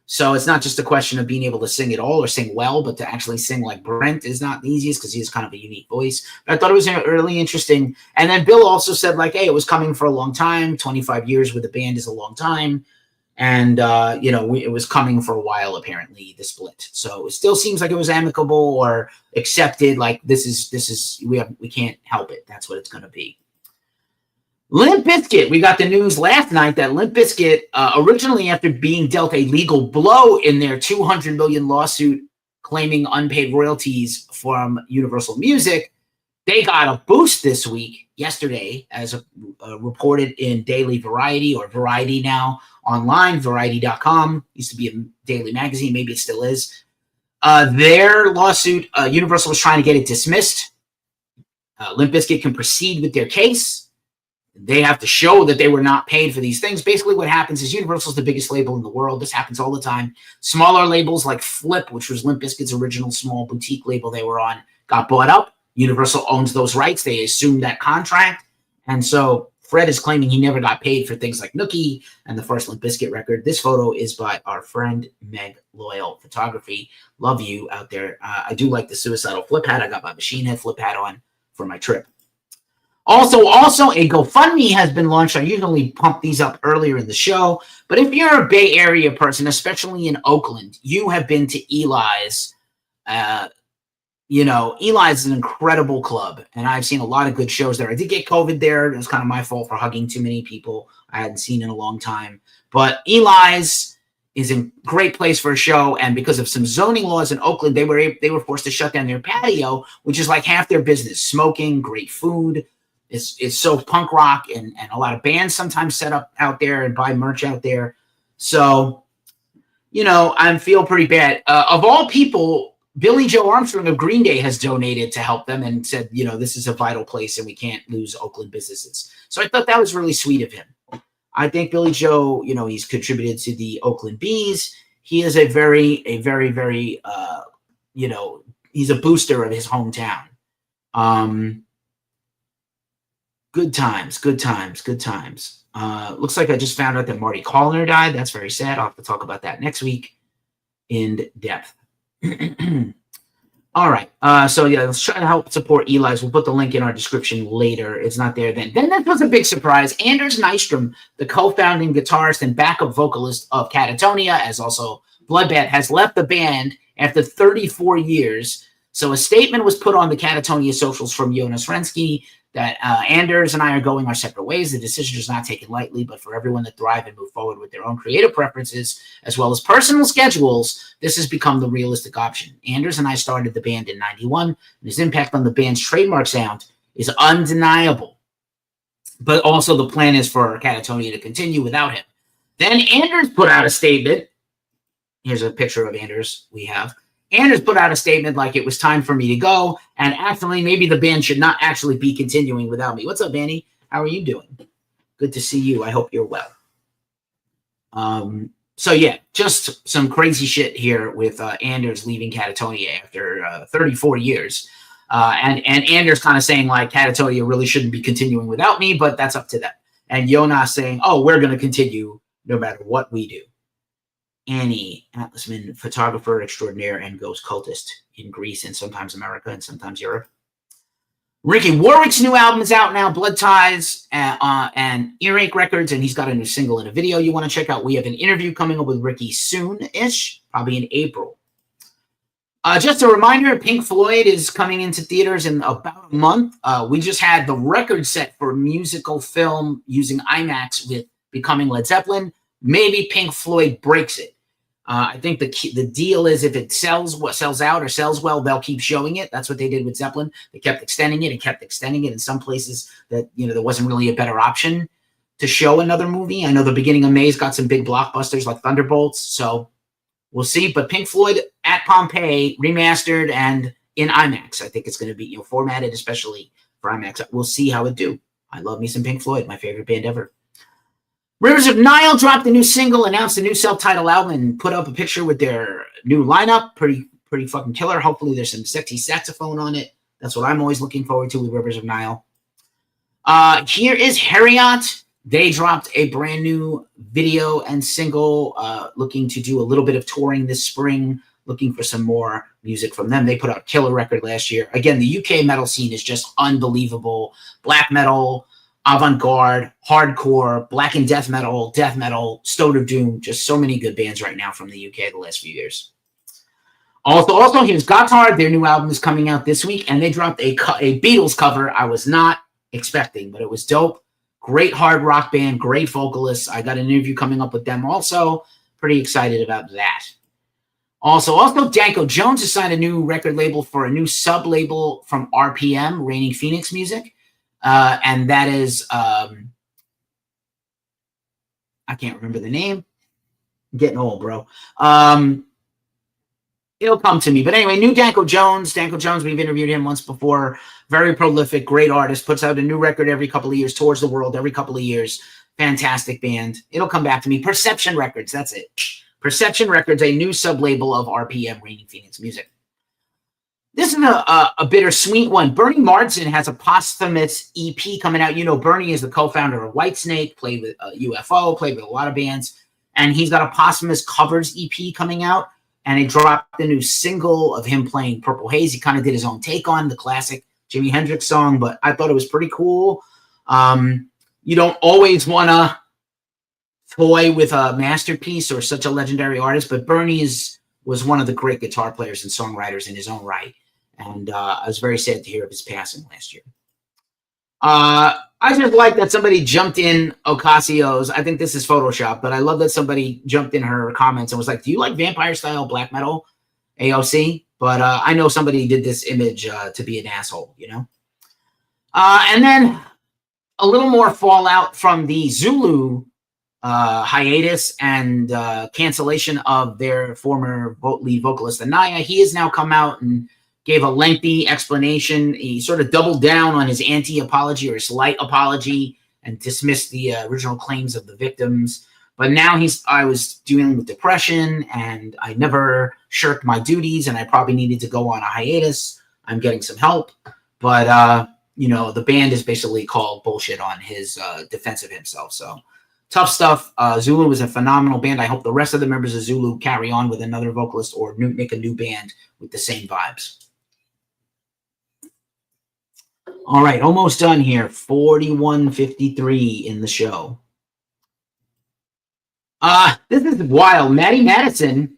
So it's not just a question of being able to sing it all or sing well, but to actually sing like Brent is not the easiest because he has kind of a unique voice. But I thought it was really interesting. And then Bill also said, like, hey, it was coming for a long time. 25 years with the band is a long time. And, it was coming for a while, apparently, the split. So it still seems like it was amicable or accepted. Like, we can't help it. That's what it's going to be. Limp Bizkit, we got the news last night that Limp Bizkit, originally after being dealt a legal blow in their $200 million lawsuit claiming unpaid royalties from Universal Music, they got a boost this week, yesterday, as reported in Daily Variety, or Variety now online, variety.com. Used to be a daily magazine, maybe it still is. Their lawsuit, Universal was trying to get it dismissed. Limp Bizkit can proceed with their case. They have to show that they were not paid for these things. Basically what happens is Universal is the biggest label in the world. This happens all the time. Smaller labels like Flip, which was Limp Bizkit's original small boutique label they were on, got bought up. Universal owns those rights. They assumed that contract. And so Fred is claiming he never got paid for things like Nookie and the first Limp Bizkit record. This photo is by our friend Meg Loyal Photography. Love you out there. I do like the suicidal flip hat. I got my Machine Head flip hat on for my trip. Also, a GoFundMe has been launched. I usually pump these up earlier in the show, but if you're a Bay Area person, especially in Oakland, you have been to Eli's. Eli's is an incredible club, and I've seen a lot of good shows there. I did get COVID there. It was kind of my fault for hugging too many people I hadn't seen in a long time. But Eli's is a great place for a show, and because of some zoning laws in Oakland, they were forced to shut down their patio, which is like half their business. Smoking, great food. It's so punk rock, and a lot of bands sometimes set up out there and buy merch out there. So, I feel pretty bad. Of all people, Billy Joe Armstrong of Green Day has donated to help them and said, this is a vital place and we can't lose Oakland businesses. So I thought that was really sweet of him. I think Billy Joe, he's contributed to the Oakland Bees. He is a very, very, he's a booster of his hometown. Good times. Looks like I just found out that Marty Callner died. That's very sad. I'll have to talk about that next week in depth. All right. Let's try to help support Eli's. We'll put the link in our description later. It's not there then. Then that was a big surprise. Anders Nystrom, the co-founding guitarist and backup vocalist of Catatonia, as also Bloodbath, has left the band after 34 years. So a statement was put on the Catatonia socials from Jonas Rensky that Anders and I are going our separate ways. The decision is not taken lightly, but for everyone to thrive and move forward with their own creative preferences, as well as personal schedules, this has become the realistic option. Anders and I started the band in '91, and his impact on the band's trademark sound is undeniable. But also the plan is for Catatonia to continue without him. Then Anders put out a statement. Here's a picture of Anders we have. Anders put out a statement like it was time for me to go, and actually maybe the band should not actually be continuing without me. What's up, Annie? How are you doing? Good to see you. I hope you're well. Just some crazy shit here with Anders leaving Catatonia after 34 years. And Anders kind of saying like Catatonia really shouldn't be continuing without me, but that's up to them. And Jonas saying, oh, we're going to continue no matter what we do. Annie Atlasman, photographer extraordinaire and ghost cultist in Greece and sometimes America and sometimes Europe. Ricky Warwick's new album is out now, Blood Ties, and Earache Records, and he's got a new single and a video you want to check out. We have an interview coming up with Ricky soon-ish, probably in April. Just a reminder, Pink Floyd is coming into theaters in about a month. We just had the record set for musical film using IMAX with Becoming Led Zeppelin. Maybe Pink Floyd breaks it. I think the deal is if it sells out or sells well, they'll keep showing it. That's what they did with Zeppelin. They kept extending it and kept extending it in some places that, there wasn't really a better option to show another movie. I know the beginning of May's got some big blockbusters like Thunderbolts, so we'll see. But Pink Floyd at Pompeii, remastered and in IMAX. I think it's going to be, formatted especially for IMAX. We'll see how it do. I love me some Pink Floyd, my favorite band ever. Rivers of Nile dropped a new single, announced a new self-titled album, and put up a picture with their new lineup. Pretty fucking killer. Hopefully there's some sexy saxophone on it. That's what I'm always looking forward to with Rivers of Nile. Here is Harriot. They dropped a brand new video and single, looking to do a little bit of touring this spring, looking for some more music from them. They put out a killer record last year. Again, the UK metal scene is just unbelievable. Black metal, avant-garde, hardcore, black and death metal, Stone of Doom, just so many good bands right now from the UK the last few years. Also, here's Gotthard. Their new album is coming out this week, and they dropped a Beatles cover I was not expecting, but it was dope. Great hard rock band, great vocalists. I got an interview coming up with them also. Pretty excited about that. Also, Django Jones has signed a new record label for a new sub-label from RPM, Reigning Phoenix Music. And that is, I can't remember the name. I'm getting old, bro. It'll come to me. But anyway, new Django Jones. We've interviewed him once before. Very prolific, great artist. Puts out a new record every couple of years. Tours the world every couple of years. Fantastic band. It'll come back to me. Perception Records. That's it. Perception Records, a new sub-label of RPM, Reigning Phoenix Music. This is a bittersweet one. Bernie Marsden has a posthumous EP coming out. You know, Bernie is the co-founder of Whitesnake, played with UFO, played with a lot of bands, and he's got a posthumous covers EP coming out, and he dropped a new single of him playing Purple Haze. He kind of did his own take on the classic Jimi Hendrix song, but I thought it was pretty cool. You don't always want to toy with a masterpiece or such a legendary artist, but Bernie was one of the great guitar players and songwriters in his own right. And I was very sad to hear of his passing last year. I just like that somebody jumped in Ocasio's. I think this is Photoshop, but I love that somebody jumped in her comments and was like, do you like vampire-style black metal, AOC? But I know somebody did this image to be an asshole, you know? And then a little more fallout from the Zulu hiatus and cancellation of their former lead vocalist, Anaya. He has now come out and gave a lengthy explanation. He sort of doubled down on his anti-apology or his slight apology and dismissed the original claims of the victims. But now I was dealing with depression and I never shirked my duties and I probably needed to go on a hiatus. I'm getting some help. But, you know, the band is basically called bullshit on his defense of himself. So tough stuff. Zulu was a phenomenal band. I hope the rest of the members of Zulu carry on with another vocalist or make a new band with the same vibes. All right, almost done here. 41:53 in the show. This is wild. Matty Madison,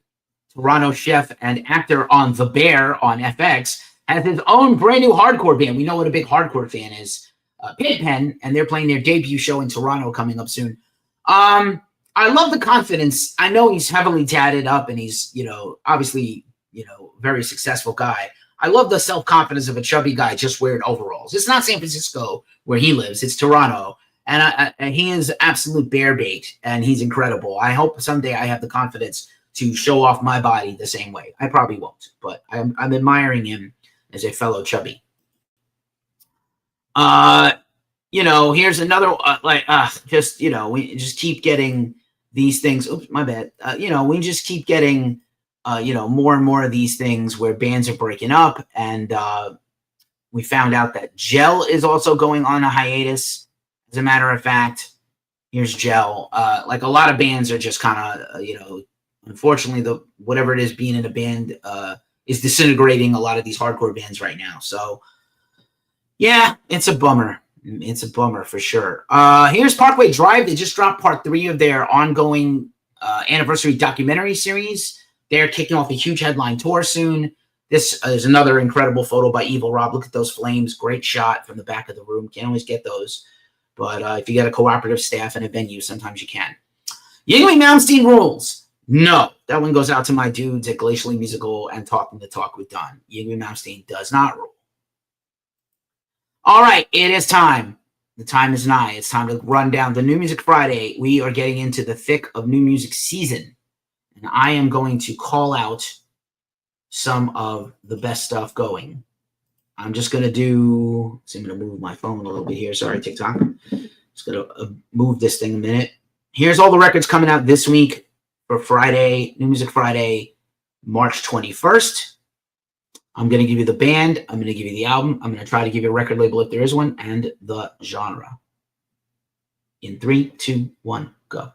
Toronto chef and actor on The Bear on FX, has his own brand new hardcore band. We know what a big hardcore fan is. Pigpen, and they're playing their debut show in Toronto coming up soon. I love the confidence. I know he's heavily tatted up and he's, you know, obviously, you know, very successful guy. I love the self-confidence of a chubby guy just wearing overalls. It's not San Francisco where he lives. It's Toronto. And he is absolute bear bait, and he's incredible. I hope someday I have the confidence to show off my body the same way. I probably won't, but I'm admiring him as a fellow chubby. You know, here's another, just, you know, we just keep getting these things. Oops, my bad. You know, we just keep getting, you know, more and more of these things where bands are breaking up. And we found out that Gel is also going on a hiatus. As a matter of fact, here's Gel. Like a lot of bands are just kind of, you know, unfortunately, whatever it is being in a band is disintegrating a lot of these hardcore bands right now. So, yeah, it's a bummer. It's a bummer for sure. Here's Parkway Drive. They just dropped part 3 of their ongoing anniversary documentary series. They're kicking off a huge headline tour soon. This is another incredible photo by Evil Rob. Look at those flames. Great shot from the back of the room. Can't always get those. But if you get a cooperative staff and a venue, sometimes you can. Yingling Malmsteen rules. No, that one goes out to my dudes at Glacially Musical and Talking the Talk with Don. Yingling Malmsteen does not rule. All right, it is time. The time is nigh. It's time to run down the New Music Friday. We are getting into the thick of new music season. And I am going to call out some of the best stuff going. I'm just going to do, so I'm going to move my phone a little bit here. Sorry, TikTok. Just going to move this thing a minute. Here's all the records coming out this week for Friday, New Music Friday, March 21st. I'm going to give you the band. I'm going to give you the album. I'm going to try to give you a record label if there is one, and the genre. In 3, 2, 1, go.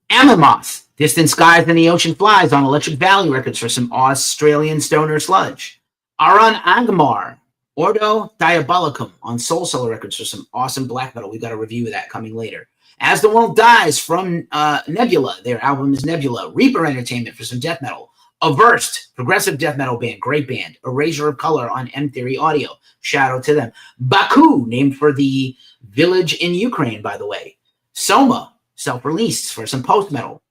Amethyst, Distant Skies and the Ocean Flies on Electric Valley Records for some Australian stoner sludge. Aron Angmar, Ordo Diabolicum on Soul Cellar Records for some awesome black metal. We've got a review of that coming later. As the World Dies from Nebula. Their album is Nebula. Reaper Entertainment for some death metal. Averst, progressive death metal band, great band. Erasure of Color on M Theory Audio. Shout out to them. Baku, named for the village in Ukraine, by the way. Soma, self-released for some post-metal.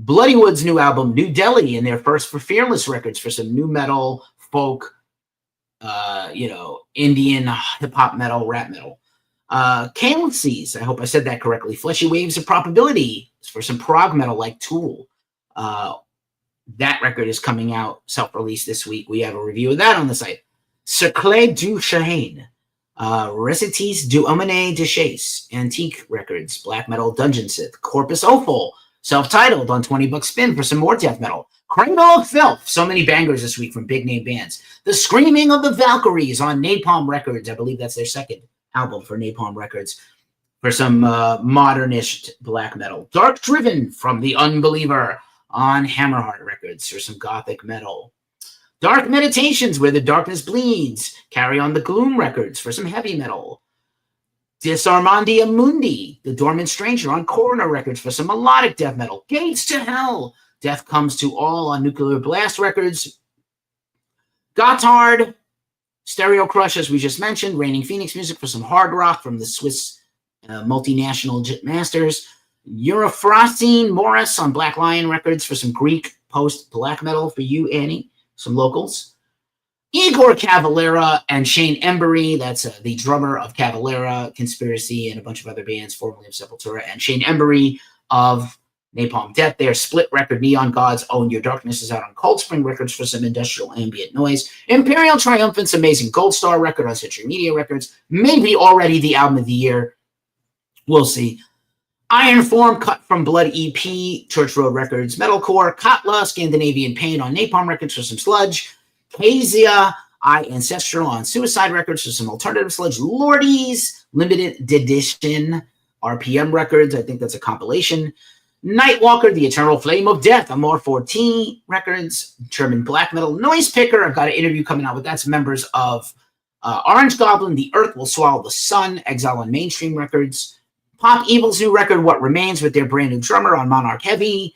Bloodywood's new album, New Delhi, and their first for Fearless Records for some new metal, folk, you know, Indian hip-hop metal, rap metal. Calencies, I hope I said that correctly. Fleshy Waves of Probability for some prog metal like Tool. That record is coming out self-released this week. We have a review of that on the site. Cercle du Chahane, Recites du Homine de Chase, Antique Records, Black Metal Dungeon Sith, Corpus Opal, Self-Titled on 20 Buck Spin for some more death metal. Cradle of Filth, so many bangers this week from big name bands. The Screaming of the Valkyries on Napalm Records. I believe that's their second album for Napalm Records, for some modernish black metal. Dark Driven from The Unbeliever on Hammerheart Records for some gothic metal. Dark Meditations, Where the Darkness Bleeds, Carry on the Gloom Records for some heavy metal. Disarmandia Mundi, The Dormant Stranger on Coroner Records for some melodic death metal. Gates to Hell, Death Comes to All on Nuclear Blast Records. Gotthard, Stereo Crush, as we just mentioned. Raining Phoenix Music for some hard rock from the Swiss multinational masters. Euraphrosine Morris on Black Lion Records for some Greek post-black metal for you, Annie. Some locals. Igor Cavalera and Shane Embury, that's the drummer of Cavalera, Conspiracy, and a bunch of other bands, formerly of Sepultura, and Shane Embury of Napalm Death. Their split record, Neon Gods Own Your Darkness, is out on Cold Spring Records for some industrial ambient noise. Imperial Triumphant's amazing Gold Star record on Century Media Records, maybe already the album of the year. We'll see. Iron Form, Cut from Blood EP, Church Road Records, Metalcore. Katla, Scandinavian Pain on Napalm Records for some sludge. Kezia, Ancestral on Suicide Records for some alternative sludge. Lordies, Limited Edition, RPM Records. I think that's a compilation. Nightwalker, The Eternal Flame of Death, Amor 14 Records. German black metal. Noise Picker, I've got an interview coming out with that's members of Orange Goblin, The Earth Will Swallow the Sun, Exile on Mainstream Records. Pop Evil's new record, What Remains, with their brand new drummer on Monarch Heavy.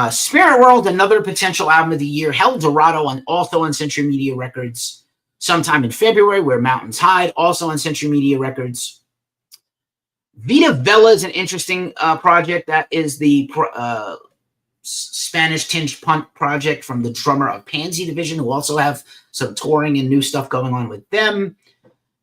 Spirit World, another potential album of the year. Hell Dorado, also on Century Media Records sometime in February. Where Mountains Hide, also on Century Media Records. Vita Vella is an interesting project. That is the Spanish-tinged punk project from the drummer of Pansy Division, who also have some touring and new stuff going on with them.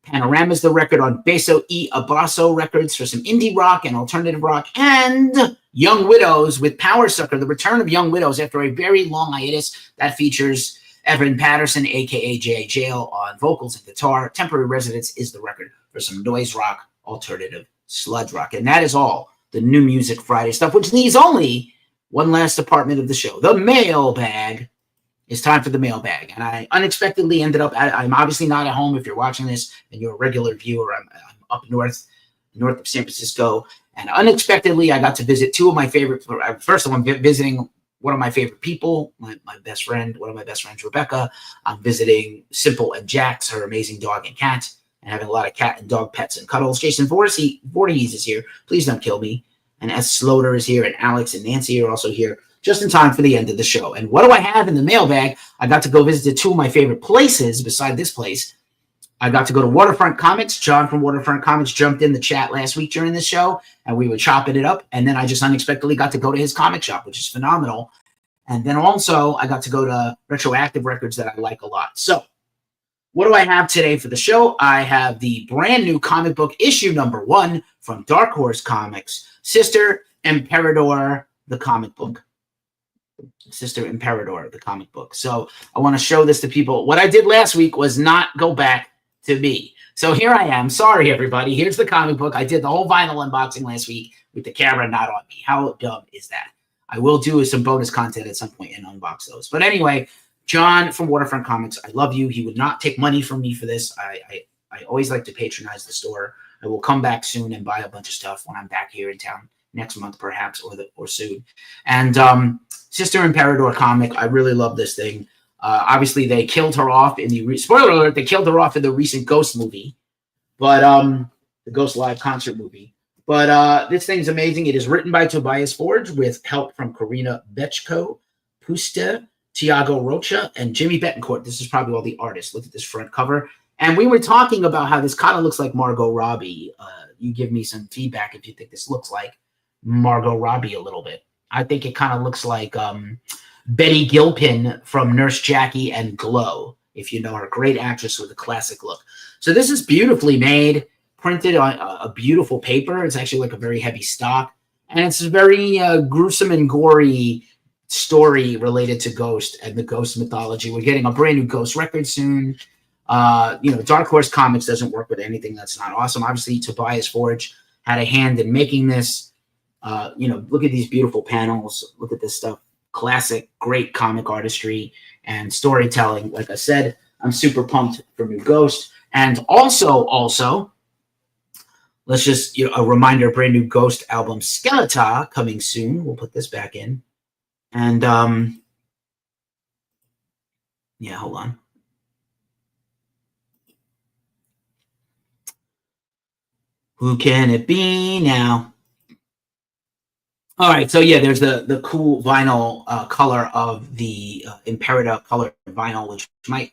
Panorama's the record on Beso y Abrazo Records for some indie rock and alternative rock. And Young Widows with Power Sucker, the return of Young Widows after a very long hiatus. That features Evan Patterson, a.k.a. J.A. Jail, on vocals and guitar. Temporary Residence is the record for some noise rock, alternative sludge rock. And that is all the New Music Friday stuff, which leaves only one last department of the show, the mailbag. It's time for the mailbag. And I unexpectedly ended up, I'm obviously not at home if you're watching this and you're a regular viewer. I'm up north of San Francisco. And unexpectedly, I got to visit two of my favorite, first of all, I'm visiting one of my favorite people, my best friend, one of my best friends, Rebecca. I'm visiting Simple and Jax, her amazing dog and cat, and having a lot of cat and dog pets and cuddles. Jason Voorhees is here. Please don't kill me. And S. Sloter is here, and Alex and Nancy are also here, just in time for the end of the show. And what do I have in the mailbag? I got to go visit two of my favorite places beside this place. I got to go to Waterfront Comics. John from Waterfront Comics jumped in the chat last week during this show, and we were chopping it up. And then I just unexpectedly got to go to his comic shop, which is phenomenal. And then also I got to go to Retroactive Records that I like a lot. So what do I have today for the show? I have the brand new comic book issue #1 from Dark Horse Comics, Sister Emperador, the comic book. Sister Emperador, the comic book. So I want to show this to people. What I did last week was not go back to me. So here I am. Sorry, everybody. Here's the comic book. I did the whole vinyl unboxing last week with the camera not on me. How dumb is that? I will do some bonus content at some point and unbox those. But anyway, John from Waterfront Comics, I love you. He would not take money from me for this. I always like to patronize the store. I will come back soon and buy a bunch of stuff when I'm back here in town next month, perhaps, or soon. And Sister Emperador comic, I really love this thing. Obviously, they killed her off in the spoiler alert. They killed her off in the recent Ghost movie, but the Ghost live concert movie. But this thing's amazing. It is written by Tobias Forge with help from Karina Bechko, Pusta, Tiago Rocha, and Jimmy Betancourt. This is probably all the artists. Look at this front cover. And we were talking about how this kind of looks like Margot Robbie. You give me some feedback if you think this looks like Margot Robbie a little bit. I think it kind of looks like Betty Gilpin from Nurse Jackie and Glow, if you know her. Great actress with a classic look. So this is beautifully made, printed on a beautiful paper. It's actually like a very heavy stock. And it's a very gruesome and gory story related to Ghost and the Ghost mythology. We're getting a brand new Ghost record soon. Dark Horse Comics doesn't work with anything that's not awesome. Obviously, Tobias Forge had a hand in making this. Look at these beautiful panels. Look at this stuff. Classic, great comic artistry and storytelling. Like I said, I'm super pumped for new Ghost. And also, let's just, a reminder, brand new Ghost album, Skeletor, coming soon. We'll put this back in. And, yeah, hold on. Who can it be now? All right, so yeah, there's the cool vinyl color of the Imperator color vinyl, which might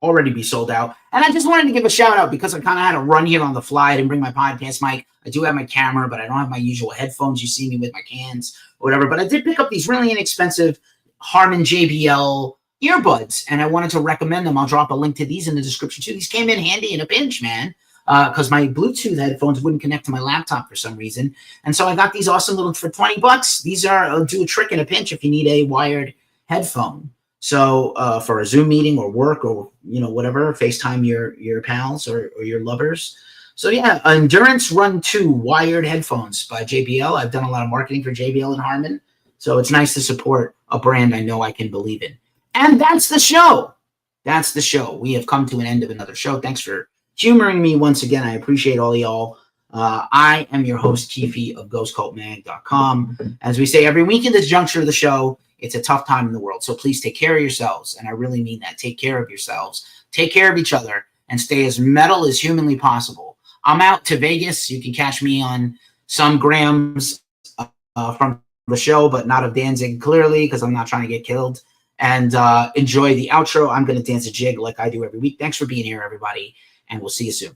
already be sold out. And I just wanted to give a shout out because I kind of had to run here on the fly. I didn't bring my podcast mic. I do have my camera, but I don't have my usual headphones. You see me with my cans or whatever. But I did pick up these really inexpensive Harman JBL earbuds, and I wanted to recommend them. I'll drop a link to these in the description too. These came in handy in a pinch, man. Because my Bluetooth headphones wouldn't connect to my laptop for some reason. And so I got these awesome little for $20. These are do a trick in a pinch if you need a wired headphone. So for a Zoom meeting or work or, whatever, FaceTime your pals or your lovers. So yeah, Endurance Run 2 wired headphones by JBL. I've done a lot of marketing for JBL and Harman. So it's nice to support a brand I know I can believe in. And that's the show. That's the show. We have come to an end of another show. Thanks for humoring me once again. I appreciate all y'all. I am your host, Keefy of GhostCultMag.com. As we say every week in this juncture of the show, it's a tough time in the world. So please take care of yourselves. And I really mean that. Take care of yourselves. Take care of each other and stay as metal as humanly possible. I'm out to Vegas. You can catch me on some grams from the show, but not of Danzig, clearly, because I'm not trying to get killed. And enjoy the outro. I'm going to dance a jig like I do every week. Thanks for being here, everybody. And we'll see you soon.